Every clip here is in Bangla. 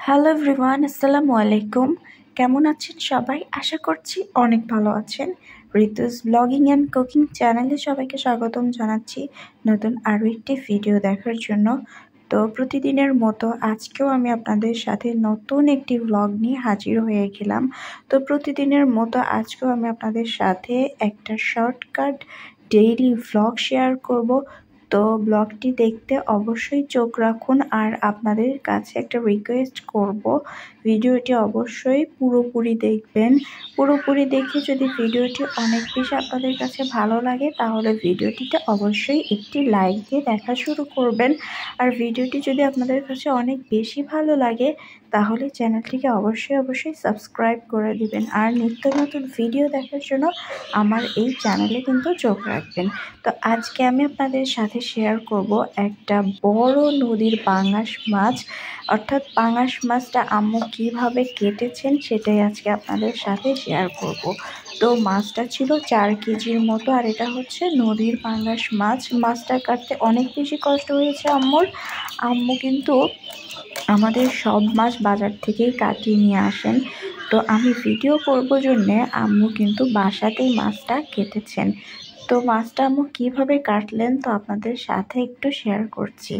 হ্যালো এভরিওয়ান, আসসালামু আলাইকুম। কেমন আছেন সবাই? আশা করছি অনেক ভালো আছেন। ঋতুস ব্লগিং অ্যান্ড কুকিং চ্যানেলে সবাইকে স্বাগতম জানাচ্ছি নতুন আরও একটি ভিডিও দেখার জন্য। তো প্রতিদিনের মতো আজকেও আমি আপনাদের সাথে নতুন একটি ব্লগ নিয়ে হাজির হয়ে গেলাম। তো প্রতিদিনের মতো আজকেও আমি আপনাদের সাথে একটা শর্টকাট ডেইলি ব্লগ শেয়ার করব। তো ব্লগটি দেখতে অবশ্যই চোখ রাখুন, আর আপনাদের কাছে একটা রিকোয়েস্ট করব, ভিডিওটি অবশ্যই পুরোপুরি দেখবেন। পুরোপুরি দেখে যদি ভিডিওটি অনেক বেশি আপনাদের কাছে ভালো লাগে তাহলে ভিডিওটিতে অবশ্যই একটি লাইক দিয়ে দেখা শুরু করবেন। আর ভিডিওটি যদি আপনাদের কাছে অনেক বেশি ভালো লাগে তাহলে চ্যানেলটিকে অবশ্যই সাবস্ক্রাইব করে দিবেন। আর নিত্য নতুন ভিডিও দেখার জন্য আমার এই চ্যানেলে কিন্তু চোখ রাখবেন। তো আজকে আমি আপনাদের সাথে শেয়ার করব একটা বড় নদীর পাঙাশ মাছ, অর্থাৎ পাঙাশ মাছটা আম্মু কিভাবে কেটেছেন সেটাই আজকে আপনাদের সাথে শেয়ার করব। তো মাছটা ছিল 4 কেজির মতো, আর এটা হচ্ছে নদীর পাঙাশ মাছ। মাছটা কাটতে অনেক বেশি কষ্ট হয়েছে আম্মুর। আম্মু কিন্তু আমাদের সব মাছ বাজার থেকেই কাটিয়ে নিয়ে আসেন। তো আমি ভিডিও করব জন্যে আম্মু কিন্তু বাসাতেই মাছটা কেটেছেন। তো মাছটা আম্মু কীভাবে কাটলেন তো আপনাদের সাথে একটু শেয়ার করছি।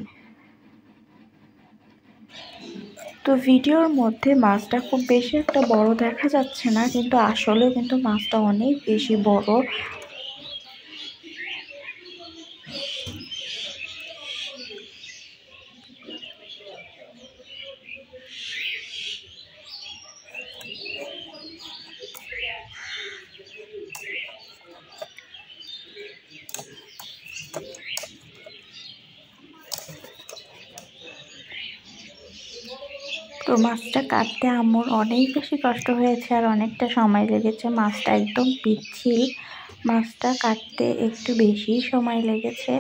তো ভিডিওর মধ্যে মাছটা খুব বেশি একটা বড় দেখা যাচ্ছে না, কিন্তু আসলেও কিন্তু মাছটা অনেক বেশি বড়। তো মাছটা কাটতে আম্মুর অনেক বেশি কষ্ট হয়েছে আর অনেকটা সময় লেগেছে। মাছটা একদম পিচ্ছিল, মাছটা কাটতে একটু বেশি সময় লেগেছে।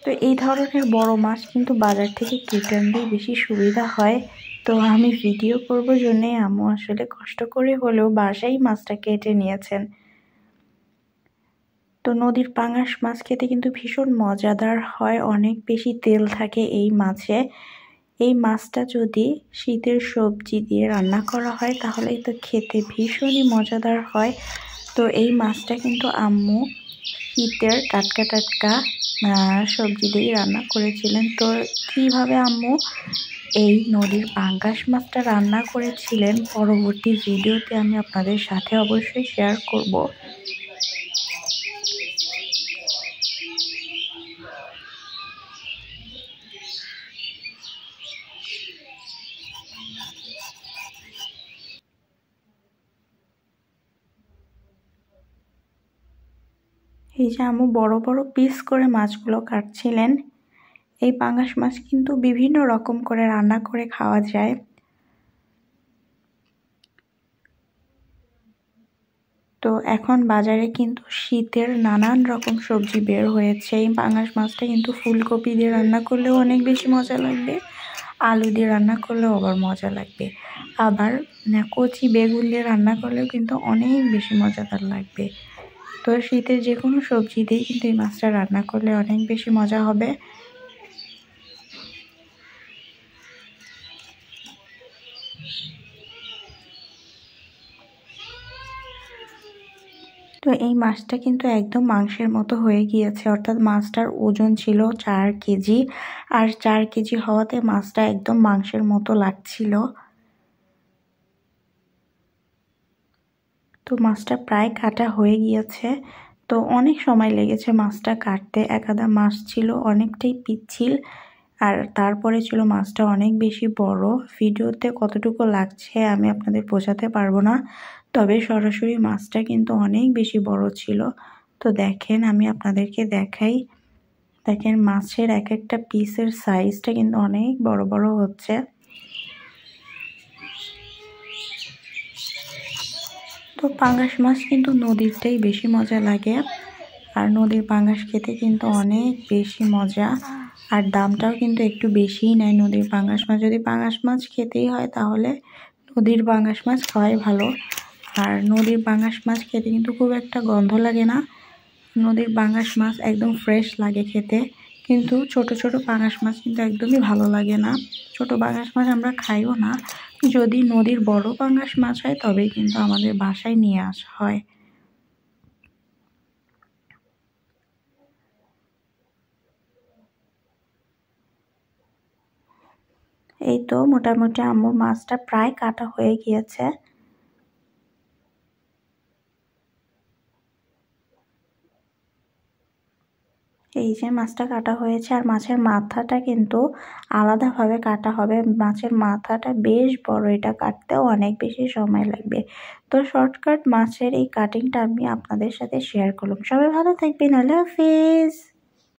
তো এই ধরনের বড় মাছ কিন্তু বাজার থেকে কেটে আনলেই বেশি সুবিধা হয়। তো আমি ভিডিও করব জন্যে আম্মু আসলে কষ্ট করে হলেও বাসায় মাছটা কেটে নিয়েছেন। তো নদীর পাঙাশ মাছ খেতে কিন্তু ভীষণ মজাদার হয়, অনেক বেশি তেল থাকে এই মাছে। এই মাছটা যদি শীতের সবজি দিয়ে রান্না করা হয় তাহলে তো খেতে ভীষণই মজাদার হয়। তো এই মাছটা কিন্তু আম্মু শীতের টাটকা সবজি দিয়ে রান্না করেছিলেন। তো কিভাবে আম্মু এই নদীর পাঙ্গাস মাছটা রান্না করেছিলেন পরবর্তী ভিডিওতে আমি আপনাদের সাথে অবশ্যই শেয়ার করব। এই যে আম্মু বড় বড় পিস করে মাছগুলো কাটছিলেন। এই পাঙ্গাস মাছ কিন্তু বিভিন্ন রকম করে রান্না করে খাওয়া যায়। তো এখন বাজারে কিন্তু শীতের নানান রকম সবজি বের হয়েছে। এই পাঙ্গাস মাছটা কিন্তু ফুলকপি দিয়ে রান্না করলেও অনেক বেশি মজা লাগবে, আলু দিয়ে রান্না করলেও আবার মজা লাগবে, আবার কচি বেগুন দিয়ে রান্না করলেও কিন্তু অনেক বেশি মজাদার লাগবে। তো শীতের যে কোনো সবজি দিয়ে কিন্তু এই মাছটা রান্না করলে অনেক বেশি মজা হবে। তো এই মাছটা কিন্তু একদম মাংসের মতো হয়ে গিয়েছে, অর্থাৎ মাছটার ওজন ছিল 4 কেজি, আর 4 কেজি হওয়াতে মাছটা একদম মাংসের মতো লাগছিল। তো মাছটা প্রায় কাটা হয়ে গিয়েছে। তো অনেক সময় লেগেছে মাছটা কাটতে। একাদা মাছ ছিল অনেকটাই পিচ্ছিল, আর তারপরে ছিল মাছটা অনেক বেশি বড়। ভিডিওতে কতটুকু লাগছে আমি আপনাদের বোঝাতে পারবো না, তবে সরাসরি মাছটা কিন্তু অনেক বেশি বড় ছিল। তো দেখেন আমি আপনাদেরকে দেখাই, দেখেন মাছের এক একটা পিসের সাইজটা কিন্তু অনেক বড় বড় হচ্ছে। তো পাঙ্গাস মাছ কিন্তু নদীরটাই বেশি মজা লাগে, আর নদীর পাঙ্গাস খেতে কিন্তু অনেক বেশি মজা, আর দামটাও কিন্তু একটু বেশিই নেয় নদীর পাঙ্গাস মাছ। যদি পাঙ্গাস মাছ খেতেই হয় তাহলে নদীর পাঙ্গাস মাছ খাওয়াই ভালো। আর নদীর পাঙ্গাস মাছ খেতে কিন্তু খুব একটা গন্ধ লাগে না, নদীর পাঙ্গাস মাছ একদম ফ্রেশ লাগে খেতে। কিন্তু ছোট ছোট পাঙাশ মাছ কিন্তু একদমই ভালো লাগে না। ছোট পাঙাশ মাছ আমরা খাইও না। যদি নদীর বড় পাঙাশ মাছ হয় তবেই কিন্তু আমাদের বাসায় নিয়ে আসা হয়। এই তো মোটামুটি আম্মুর মাছটা প্রায় কাটা হয়ে গিয়েছে। এই যে মাছটা কাটা হয়েছে, আর মাছের মাথাটা কিন্তু আলাদাভাবে কাটা হবে। মাছের মাথাটা বেশ বড়, এটা কাটতেও অনেক বেশি সময় লাগবে। তো শর্টকাট মাছের এই কাটিংটা আমি আপনাদের সাথে শেয়ার করলাম। সবাই ভালো থাকবেন, আল্লাহ হাফেজ।